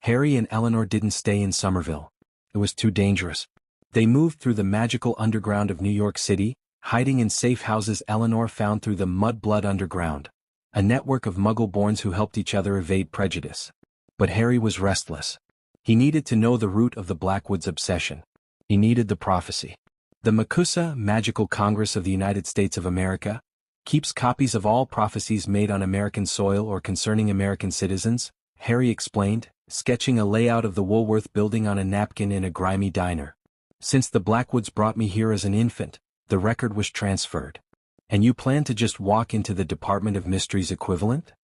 Harry and Eleanor didn't stay in Somerville. It was too dangerous. They moved through the magical underground of New York City, hiding in safe houses Eleanor found through the Mudblood Underground, a network of Muggle-borns who helped each other evade prejudice. But Harry was restless. He needed to know the root of the Blackwood's obsession. He needed the prophecy. The MACUSA, Magical Congress of the United States of America, keeps copies of all prophecies made on American soil or concerning American citizens, Harry explained, sketching a layout of the Woolworth building on a napkin in a grimy diner. Since the Blackwoods brought me here as an infant, the record was transferred. And you plan to just walk into the Department of Mysteries equivalent?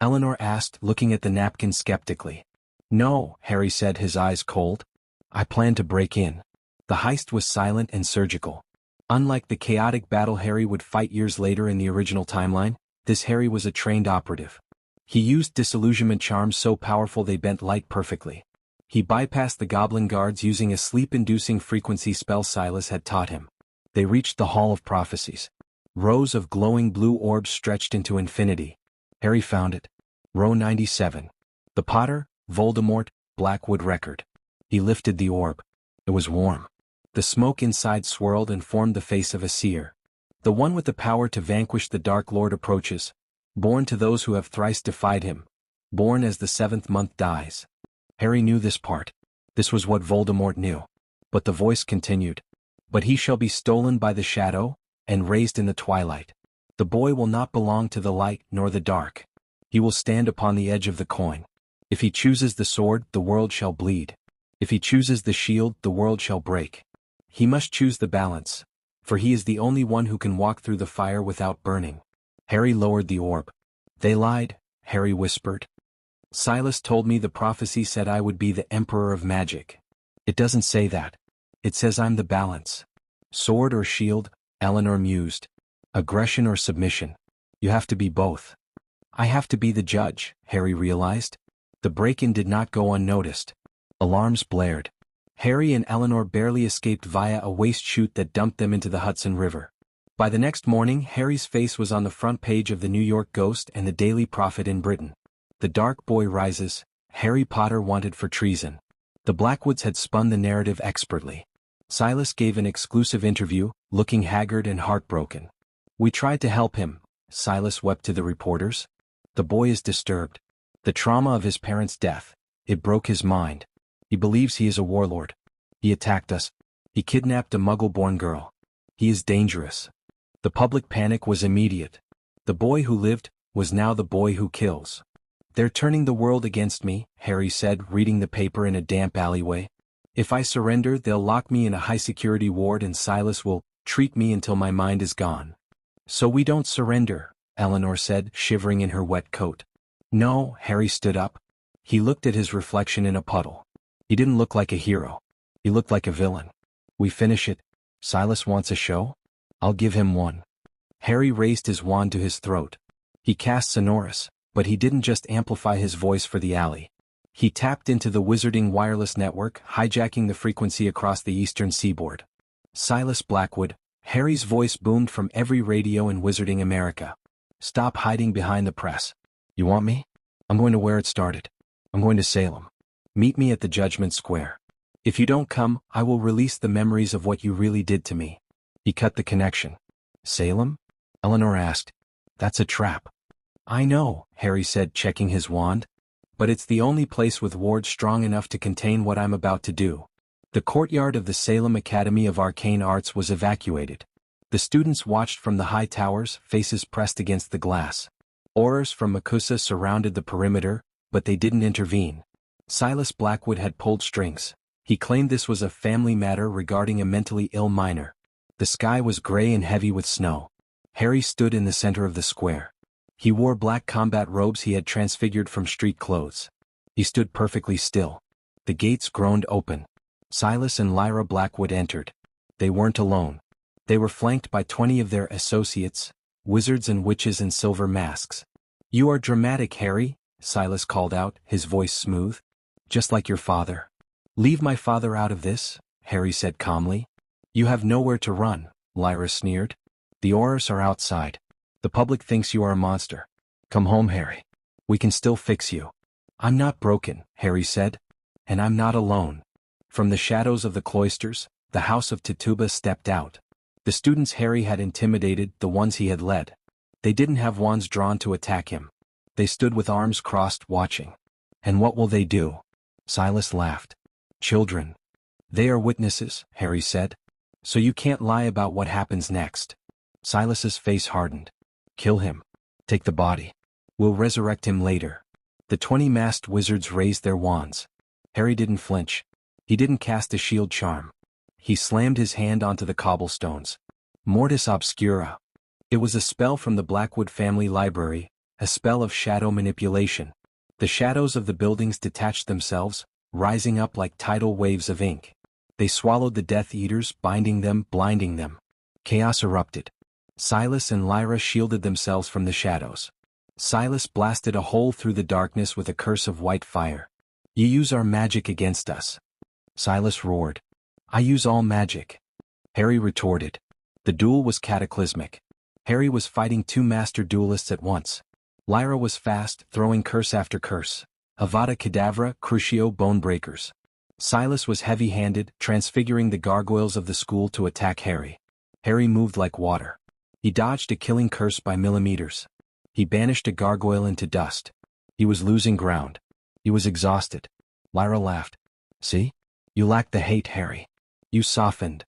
Eleanor asked, looking at the napkin skeptically. No, Harry said, his eyes cold. I plan to break in. The heist was silent and surgical. Unlike the chaotic battle Harry would fight years later in the original timeline, this Harry was a trained operative. He used disillusionment charms so powerful they bent light perfectly. He bypassed the goblin guards using a sleep-inducing frequency spell Silas had taught him. They reached the Hall of Prophecies. Rows of glowing blue orbs stretched into infinity. Harry found it. Row 97. The Potter, Voldemort, Blackwood record. He lifted the orb. It was warm. The smoke inside swirled and formed the face of a seer. The one with the power to vanquish the Dark Lord approaches. Born to those who have thrice defied him. Born as the 7th month dies. Harry knew this part. This was what Voldemort knew. But the voice continued. But he shall be stolen by the shadow, and raised in the twilight. The boy will not belong to the light nor the dark. He will stand upon the edge of the coin. If he chooses the sword, the world shall bleed. If he chooses the shield, the world shall break. He must choose the balance, for he is the only one who can walk through the fire without burning. Harry lowered the orb. They lied, Harry whispered. Silas told me the prophecy said I would be the Emperor of Magic. It doesn't say that. It says I'm the balance. Sword or shield, Eleanor mused. Aggression or submission. You have to be both. I have to be the judge, Harry realized. The break-in did not go unnoticed. Alarms blared. Harry and Eleanor barely escaped via a waste chute that dumped them into the Hudson River. By the next morning, Harry's face was on the front page of the New York Ghost and the Daily Prophet in Britain. The dark boy rises, Harry Potter wanted for treason. The Blackwoods had spun the narrative expertly. Silas gave an exclusive interview, looking haggard and heartbroken. We tried to help him, Silas wept to the reporters. The boy is disturbed. The trauma of his parents' death, it broke his mind. He believes he is a warlord. He attacked us. He kidnapped a Muggle-born girl. He is dangerous. The public panic was immediate. The boy who lived was now the boy who kills. They're turning the world against me, Harry said, reading the paper in a damp alleyway. If I surrender, they'll lock me in a high-security ward and Silas will treat me until my mind is gone. So we don't surrender, Eleanor said, shivering in her wet coat. No, Harry stood up. He looked at his reflection in a puddle. He didn't look like a hero. He looked like a villain. We finish it. Silas wants a show? I'll give him one. Harry raised his wand to his throat. He cast sonorous, but he didn't just amplify his voice for the alley. He tapped into the wizarding wireless network, hijacking the frequency across the eastern seaboard. Silas Blackwood, Harry's voice boomed from every radio in Wizarding America. Stop hiding behind the press. You want me? I'm going to where it started. I'm going to Salem. Meet me at the Judgment Square. If you don't come, I will release the memories of what you really did to me. He cut the connection. Salem? Eleanor asked. That's a trap. I know, Harry said, checking his wand. But it's the only place with wards strong enough to contain what I'm about to do. The courtyard of the Salem Academy of Arcane Arts was evacuated. The students watched from the high towers, faces pressed against the glass. Aurors from Makusa surrounded the perimeter, but they didn't intervene. Silas Blackwood had pulled strings. He claimed this was a family matter regarding a mentally ill minor. The sky was gray and heavy with snow. Harry stood in the center of the square. He wore black combat robes he had transfigured from street clothes. He stood perfectly still. The gates groaned open. Silas and Lyra Blackwood entered. They weren't alone. They were flanked by 20 of their associates, wizards and witches in silver masks. You are dramatic, Harry, Silas called out, his voice smooth. Just like your father. Leave my father out of this, Harry said calmly. You have nowhere to run, Lyra sneered. The Aurors are outside. The public thinks you are a monster. Come home, Harry. We can still fix you. I'm not broken, Harry said. And I'm not alone. From the shadows of the cloisters, the house of Tituba stepped out. The students Harry had intimidated, the ones he had led. They didn't have wands drawn to attack him. They stood with arms crossed, watching. And what will they do? Silas laughed. Children. They are witnesses, Harry said. So you can't lie about what happens next. Silas's face hardened. Kill him. Take the body. We'll resurrect him later. The 20 masked wizards raised their wands. Harry didn't flinch. He didn't cast a shield charm. He slammed his hand onto the cobblestones. Mortis Obscura. It was a spell from the Blackwood family library, a spell of shadow manipulation. The shadows of the buildings detached themselves, rising up like tidal waves of ink. They swallowed the Death Eaters, binding them, blinding them. Chaos erupted. Silas and Lyra shielded themselves from the shadows. Silas blasted a hole through the darkness with a curse of white fire. You use our magic against us. Silas roared. I use all magic. Harry retorted. The duel was cataclysmic. Harry was fighting 2 master duelists at once. Lyra was fast, throwing curse after curse. Avada Kedavra, Crucio Bonebreakers. Silas was heavy-handed, transfiguring the gargoyles of the school to attack Harry. Harry moved like water. He dodged a killing curse by millimeters. He banished a gargoyle into dust. He was losing ground. He was exhausted. Lyra laughed. See? You lacked the hate, Harry. You softened.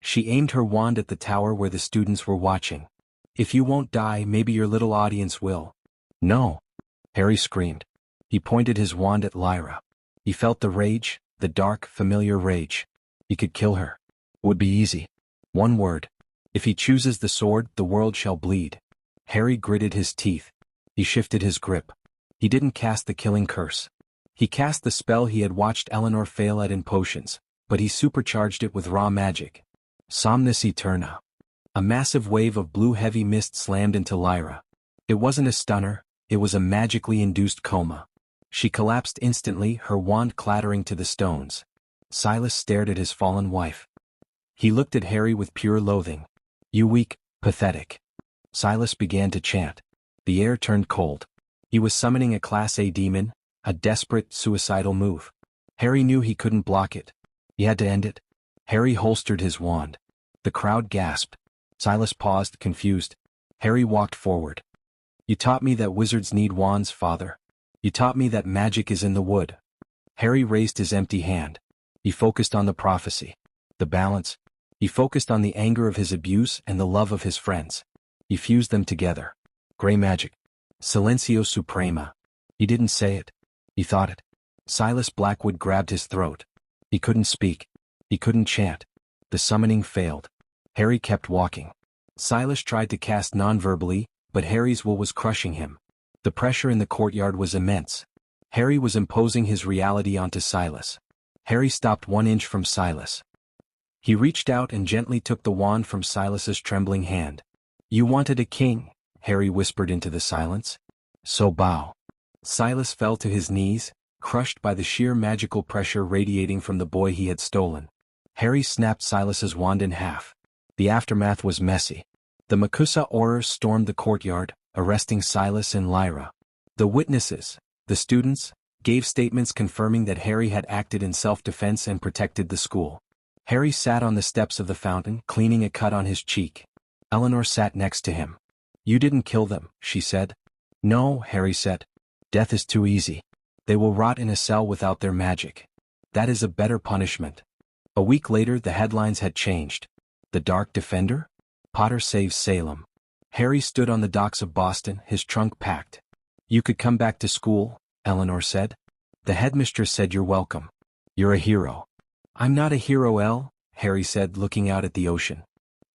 She aimed her wand at the tower where the students were watching. If you won't die, maybe your little audience will. No. Harry screamed. He pointed his wand at Lyra. He felt the rage, the dark, familiar rage. He could kill her. It would be easy. One word. If he chooses the sword, the world shall bleed. Harry gritted his teeth. He shifted his grip. He didn't cast the killing curse. He cast the spell he had watched Eleanor fail at in potions, but he supercharged it with raw magic. Somnus Eterna. A massive wave of blue heavy mist slammed into Lyra. It wasn't a stunner, it was a magically induced coma. She collapsed instantly, her wand clattering to the stones. Silas stared at his fallen wife. He looked at Harry with pure loathing. You weak, pathetic. Silas began to chant. The air turned cold. He was summoning a Class A demon, a desperate, suicidal move. Harry knew he couldn't block it. He had to end it. Harry holstered his wand. The crowd gasped. Silas paused, confused. Harry walked forward. You taught me that wizards need wands, Father. You taught me that magic is in the wood. Harry raised his empty hand. He focused on the prophecy. The balance. He focused on the anger of his abuse and the love of his friends. He fused them together. Grey magic. Silencio Suprema. He didn't say it. He thought it. Silas Blackwood grabbed his throat. He couldn't speak. He couldn't chant. The summoning failed. Harry kept walking. Silas tried to cast non-verbally, but Harry's will was crushing him. The pressure in the courtyard was immense. Harry was imposing his reality onto Silas. Harry stopped 1 inch from Silas. He reached out and gently took the wand from Silas's trembling hand. "You wanted a king," Harry whispered into the silence. "So bow." Silas fell to his knees, crushed by the sheer magical pressure radiating from the boy he had stolen. Harry snapped Silas's wand in half. The aftermath was messy. The Makusa Aurors stormed the courtyard, arresting Silas and Lyra. The witnesses, the students, gave statements confirming that Harry had acted in self-defense and protected the school. Harry sat on the steps of the fountain, cleaning a cut on his cheek. Eleanor sat next to him. "You didn't kill them," she said. "No," Harry said. "Death is too easy. They will rot in a cell without their magic. That is a better punishment." A week later the headlines had changed. The Dark Defender? Potter saves Salem. Harry stood on the docks of Boston, his trunk packed. "You could come back to school," Eleanor said. "The headmistress said you're welcome. You're a hero." "I'm not a hero, Elle," Harry said, looking out at the ocean.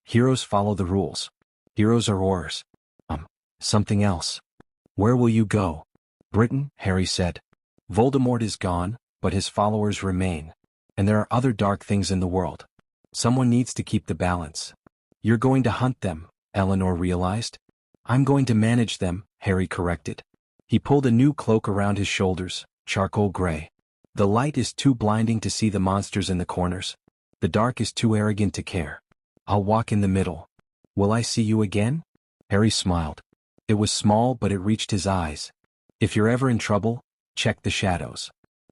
"Heroes follow the rules. Heroes are oars. Something else." "Where will you go?" "Britain," Harry said. "Voldemort is gone, but his followers remain. And there are other dark things in the world. Someone needs to keep the balance." "You're going to hunt them," Eleanor realized. "I'm going to manage them," Harry corrected. He pulled a new cloak around his shoulders, charcoal gray. "The light is too blinding to see the monsters in the corners. The dark is too arrogant to care. I'll walk in the middle. Will I see you again?" Harry smiled. It was small, but it reached his eyes. "If you're ever in trouble, check the shadows."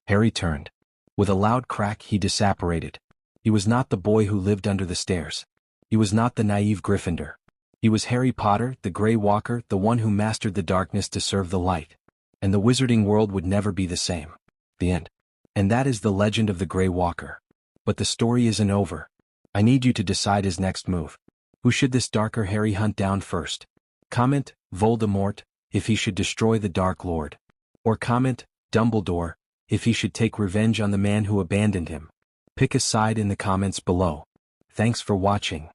Harry turned. With a loud crack he disapparated. He was not the boy who lived under the stairs. He was not the naive Gryffindor. He was Harry Potter, the Grey Walker, the one who mastered the darkness to serve the light. And the wizarding world would never be the same. The end. And that is the legend of the Grey Walker. But the story isn't over. I need you to decide his next move. Who should this darker Harry hunt down first? Comment, Voldemort, if he should destroy the Dark Lord. Or comment, Dumbledore, if he should take revenge on the man who abandoned him. Pick a side in the comments below. Thanks for watching.